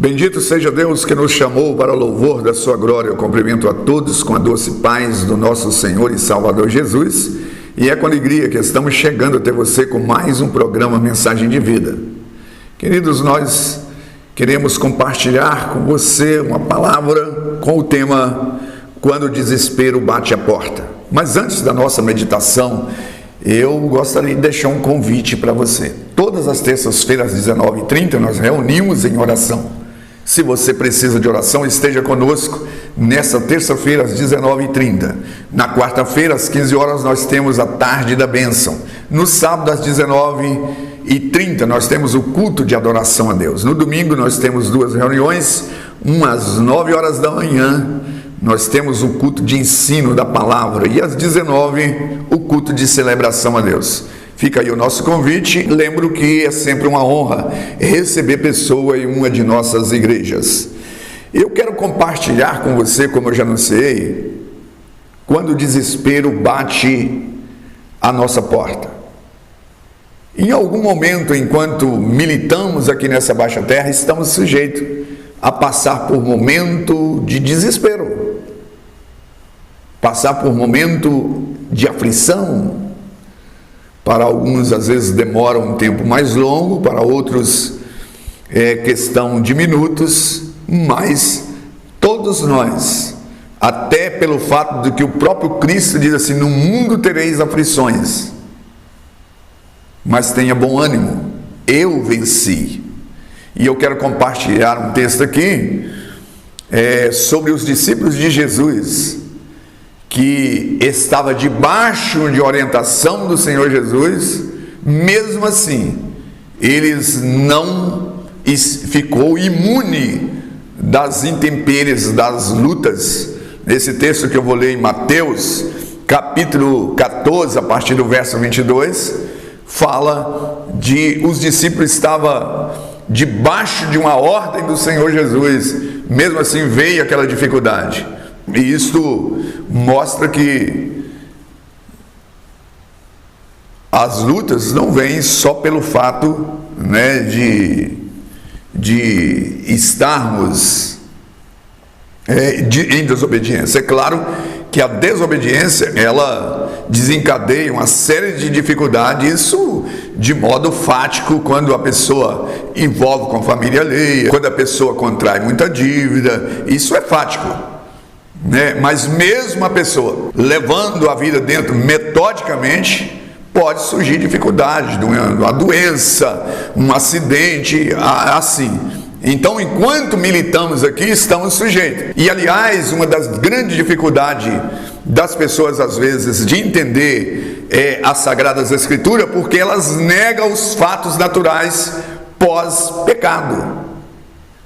Bendito seja Deus que nos chamou para o louvor da sua glória. Eu cumprimento a todos com a doce paz do nosso Senhor e Salvador Jesus. E é com alegria que estamos chegando até você com mais um programa Mensagem de Vida. Queridos, nós queremos compartilhar com você uma palavra com o tema Quando o Desespero Bate a Porta. Mas antes da nossa meditação, eu gostaria de deixar um convite para você. Todas as terças-feiras, às 19h30, nós reunimos em oração. Se você precisa de oração, esteja conosco nessa terça-feira às 19h30. Na quarta-feira, às 15 horas, nós temos a Tarde da Bênção. No sábado, às 19h30, nós temos o culto de adoração a Deus. No domingo, nós temos duas reuniões. Uma às 9 horas da manhã, nós temos o culto de ensino da palavra. E às 19h, o culto de celebração a Deus. Fica aí o nosso convite. Lembro que é sempre uma honra receber pessoa em uma de nossas igrejas. Eu quero compartilhar com você, como eu já anunciei, quando o desespero bate a nossa porta. Em algum momento, enquanto militamos aqui nessa baixa terra, estamos sujeitos a passar por momento de desespero, passar por momento de aflição. Para alguns, às vezes, demora um tempo mais longo, para outros é questão de minutos, mas todos nós, até pelo fato de que o próprio Cristo diz assim: no mundo tereis aflições, mas tenha bom ânimo, eu venci. E eu quero compartilhar um texto aqui sobre os discípulos de Jesus, que estava debaixo de orientação do Senhor Jesus. Mesmo assim, eles não ficou imune das intempéries, das lutas. Nesse texto que eu vou ler em Mateus, capítulo 14, a partir do verso 22, fala de os discípulos estavam debaixo de uma ordem do Senhor Jesus. Mesmo assim veio aquela dificuldade. E isto mostra que as lutas não vêm só pelo fato, de estarmos em desobediência. É claro que a desobediência, ela desencadeia uma série de dificuldades, isso de modo fático, quando a pessoa envolve com a família alheia, quando a pessoa contrai muita dívida, isso é fático. Mas mesmo a pessoa levando a vida dentro metodicamente, pode surgir dificuldade, uma doença, um acidente, assim. Então, enquanto militamos aqui, estamos sujeitos. E, aliás, uma das grandes dificuldades das pessoas, às vezes, de entender as Sagradas Escrituras, porque elas negam os fatos naturais pós-pecado.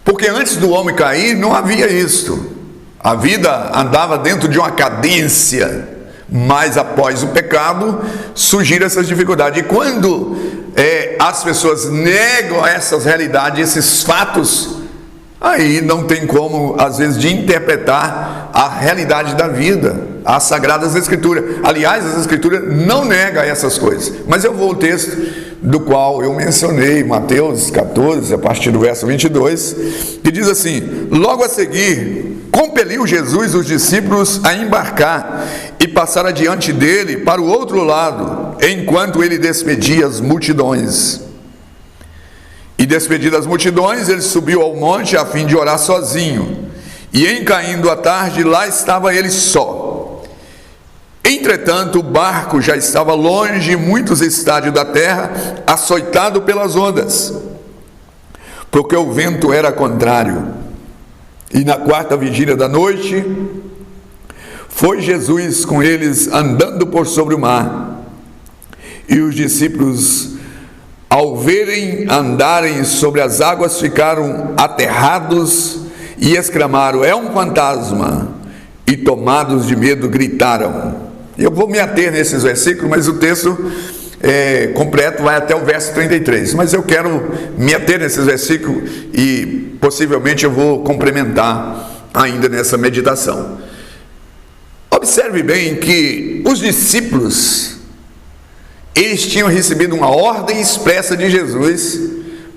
Porque antes do homem cair, não havia isto. A vida andava dentro de uma cadência, mas após o pecado surgiram essas dificuldades. E quando as pessoas negam essas realidades, esses fatos, aí não tem como, às vezes, de interpretar a realidade da vida, as Sagradas Escrituras. Aliás, as Escrituras não negam essas coisas. Mas eu vou ao texto do qual eu mencionei, Mateus 14, a partir do verso 22, que diz assim: logo a seguir, compeliu Jesus os discípulos a embarcar e passar adiante dele para o outro lado, enquanto ele despedia as multidões. E despedidas as multidões, ele subiu ao monte a fim de orar sozinho. E em caindo a tarde, lá estava ele só. Entretanto, o barco já estava longe, muitos estádios da terra, açoitado pelas ondas, porque o vento era contrário. E na quarta vigília da noite, foi Jesus com eles andando por sobre o mar. E os discípulos, ao verem andarem sobre as águas, ficaram aterrados e exclamaram: é um fantasma! E tomados de medo, gritaram. Eu vou me ater nesses versículos, mas o texto completo vai até o verso 33. Mas eu quero me ater nesses versículos e possivelmente eu vou complementar ainda nessa meditação. Observe bem que os discípulos, eles tinham recebido uma ordem expressa de Jesus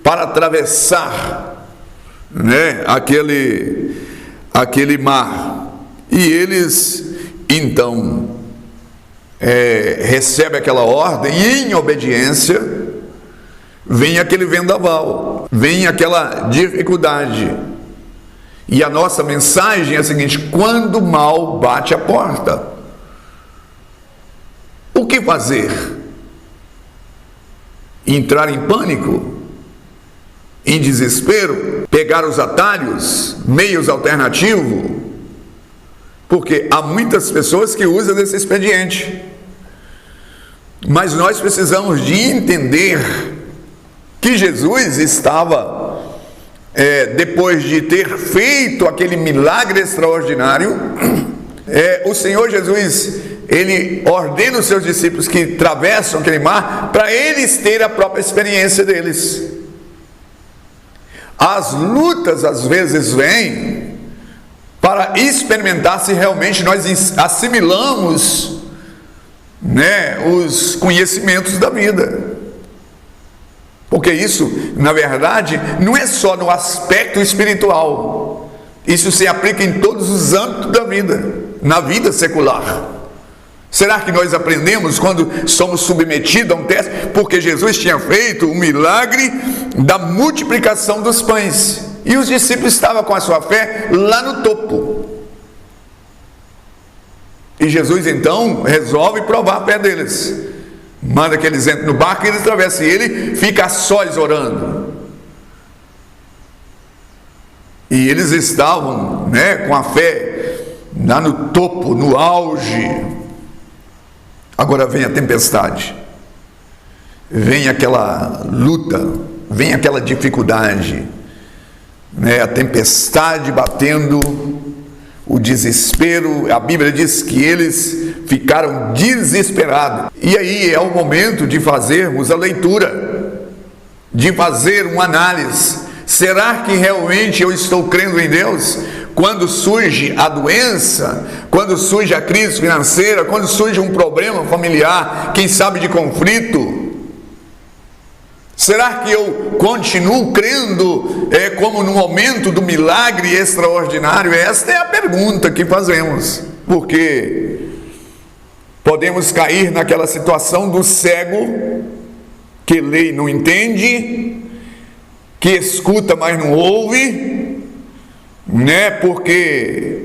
para atravessar né, aquele mar. E eles então recebem aquela ordem, e em obediência vem aquele vendaval, vem aquela dificuldade. E a nossa mensagem é a seguinte: quando o mal bate a porta, o que fazer? Entrar em pânico? Em desespero? Pegar os atalhos? Meios alternativos? Porque há muitas pessoas que usam desse expediente. Mas nós precisamos de entender que Jesus estava, depois de ter feito aquele milagre extraordinário, o Senhor Jesus, ele ordena os seus discípulos que atravessam aquele mar para eles terem a própria experiência deles. As lutas às vezes vêm para experimentar se realmente nós assimilamos, né, os conhecimentos da vida. Porque isso, na verdade, não é só no aspecto espiritual. Isso se aplica em todos os âmbitos da vida, na vida secular. Será que nós aprendemos quando somos submetidos a um teste? Porque Jesus tinha feito o milagre da multiplicação dos pães. E os discípulos estavam com a sua fé lá no topo. E Jesus então resolve provar a fé deles. Manda que eles entrem no barco e eles atravessam. E ele fica a sós orando. E eles estavam, né, com a fé lá no topo, no auge. Agora vem a tempestade. Vem aquela luta. Vem aquela dificuldade. Né, a tempestade batendo, o desespero. A Bíblia diz que eles ficaram desesperados. E aí é o momento de fazermos a leitura, de fazer uma análise. Será que realmente eu estou crendo em Deus? Quando surge a doença, quando surge a crise financeira, quando surge um problema familiar, quem sabe de conflito, será que eu continuo crendo como no momento do milagre extraordinário? Esta é a pergunta que fazemos, porque podemos cair naquela situação do cego, que lê e não entende, que escuta, mas não ouve, né? Porque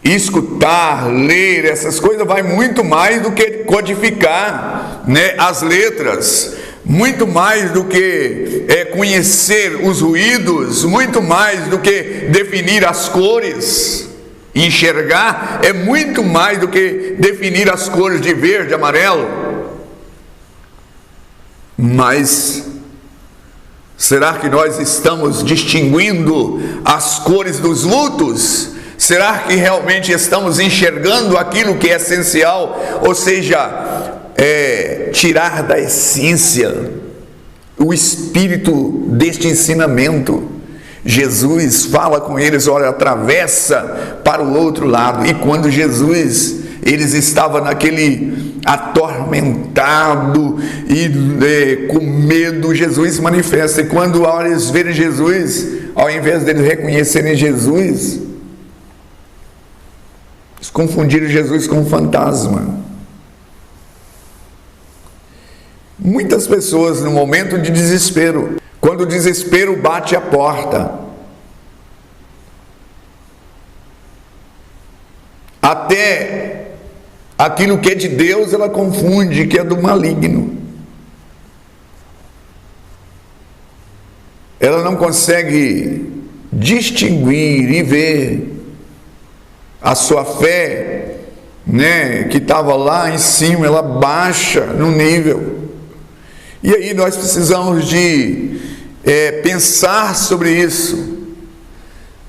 escutar, ler, essas coisas vai muito mais do que codificar, né, as letras, muito mais do que conhecer os ruídos, muito mais do que definir as cores. Enxergar é muito mais do que definir as cores de verde, amarelo. Mas será que nós estamos distinguindo as cores dos lutos? Será que realmente estamos enxergando aquilo que é essencial? Ou seja, tirar da essência o espírito deste ensinamento. Jesus fala com eles: olha, atravessa para o outro lado. E quando eles estavam naquele atormentado e com medo, Jesus manifesta. E quando eles verem Jesus, ao invés deles reconhecerem Jesus, eles confundiram Jesus com um fantasma. Muitas pessoas, no momento de desespero, quando o desespero bate a porta, até aquilo que é de Deus ela confunde, que é do maligno. Ela não consegue distinguir e ver a sua fé, né, que estava lá em cima, ela baixa no nível. E aí nós precisamos de pensar sobre isso.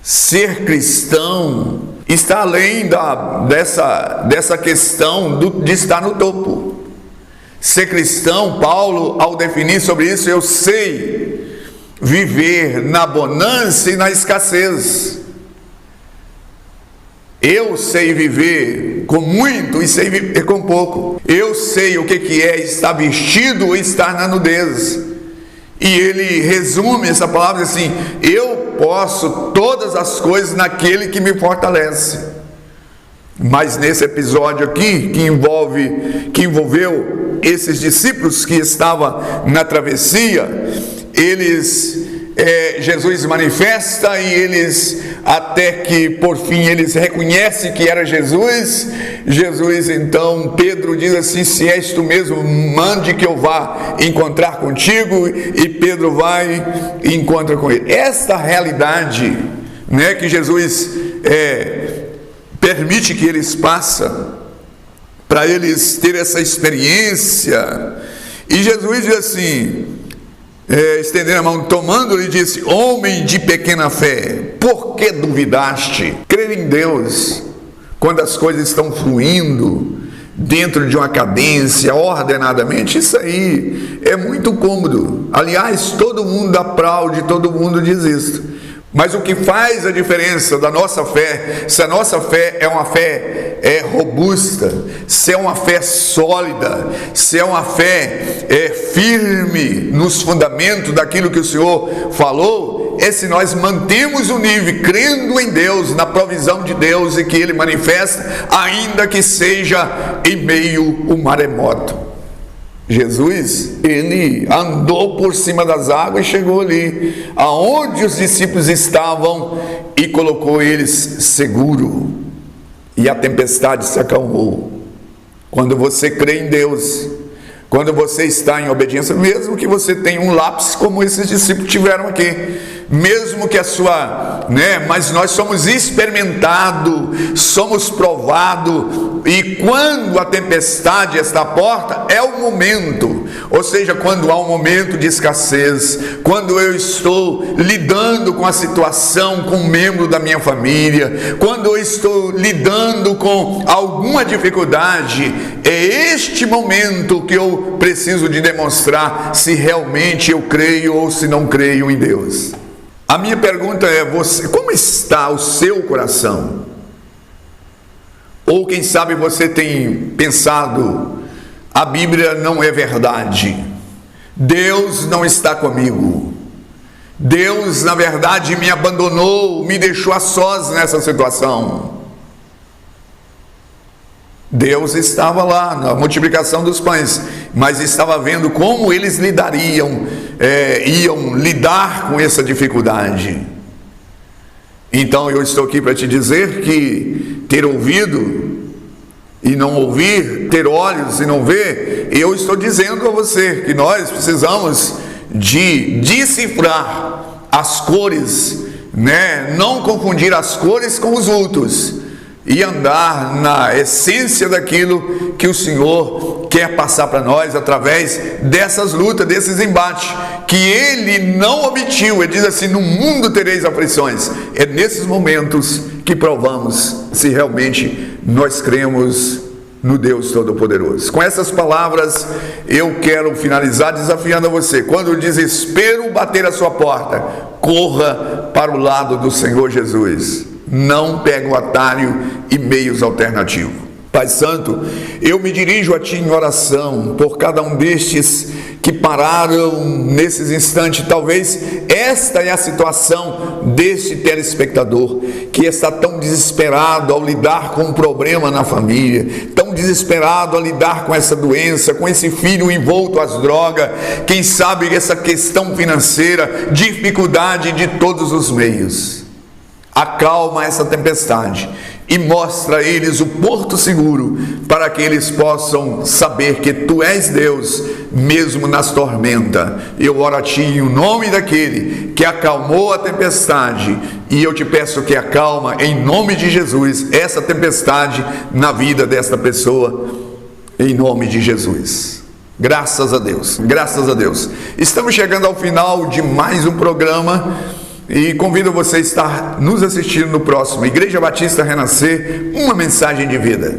Ser cristão está além dessa questão de estar no topo. Ser cristão, Paulo, ao definir sobre isso: eu sei viver na bonança e na escassez. Eu sei viver com muito e sei viver com pouco. Eu sei o que é estar vestido ou estar na nudez. E ele resume essa palavra assim: eu posso todas as coisas naquele que me fortalece. Mas nesse episódio aqui, que envolveu esses discípulos que estavam na travessia, Jesus manifesta e eles, até que por fim eles reconhecem que era Jesus. Então Pedro diz assim: se és tu mesmo, mande que eu vá encontrar contigo. E Pedro vai e encontra com ele. Esta realidade, né, que Jesus permite que eles passem, para eles terem essa experiência. E Jesus diz assim, estendendo a mão, tomando-lhe, disse: homem de pequena fé, por que duvidaste? Crer em Deus quando as coisas estão fluindo dentro de uma cadência, ordenadamente, isso aí é muito cômodo. Aliás, todo mundo aplaude, todo mundo diz isso. Mas o que faz a diferença da nossa fé, se a nossa fé é uma fé robusta, se é uma fé sólida, se é uma fé firme nos fundamentos daquilo que o Senhor falou, é se nós mantemos o nível, crendo em Deus, na provisão de Deus e que Ele manifesta, ainda que seja em meio ao maremoto. Jesus, ele andou por cima das águas e chegou ali aonde os discípulos estavam e colocou eles seguro, e a tempestade se acalmou. Quando você crê em Deus, quando você está em obediência, mesmo que você tenha um lapso como esses discípulos tiveram aqui, mesmo que a sua, mas nós somos experimentados, somos provados, e quando a tempestade está à porta, é o momento, ou seja, quando há um momento de escassez, quando eu estou lidando com a situação com um membro da minha família, quando eu estou lidando com alguma dificuldade, é este momento que eu preciso de demonstrar se realmente eu creio ou se não creio em Deus. A minha pergunta é: como está o seu coração? Ou quem sabe você tem pensado: a Bíblia não é verdade, Deus não está comigo, Deus na verdade me abandonou, me deixou a sós nessa situação. Deus estava lá na multiplicação dos pães, mas estava vendo como eles iam lidar com essa dificuldade. Então eu estou aqui para te dizer que ter ouvido e não ouvir, ter olhos e não ver, eu estou dizendo a você que nós precisamos de decifrar as cores, não confundir as cores com os vultos, e andar na essência daquilo que o Senhor quer passar para nós através dessas lutas, desses embates, que Ele não omitiu. Ele diz assim: no mundo tereis aflições. É nesses momentos que provamos se realmente nós cremos no Deus Todo-Poderoso. Com essas palavras, eu quero finalizar desafiando a você: quando o desespero bater a sua porta, corra para o lado do Senhor Jesus. Não pegue o atalho e meios alternativos. Pai Santo, eu me dirijo a Ti em oração por cada um destes que pararam nesses instantes. Talvez esta é a situação deste telespectador, que está tão desesperado ao lidar com um problema na família, tão desesperado a lidar com essa doença, com esse filho envolto às drogas, quem sabe essa questão financeira, dificuldade de todos os meios. Acalma essa tempestade e mostra a eles o porto seguro, para que eles possam saber que Tu és Deus, mesmo nas tormentas. Eu oro a Ti em nome daquele que acalmou a tempestade, e eu te peço que acalma, em nome de Jesus, essa tempestade na vida desta pessoa, em nome de Jesus. Graças a Deus, graças a Deus. Estamos chegando ao final de mais um programa, e convido você a estar nos assistindo no próximo Igreja Batista Renascer, uma mensagem de vida.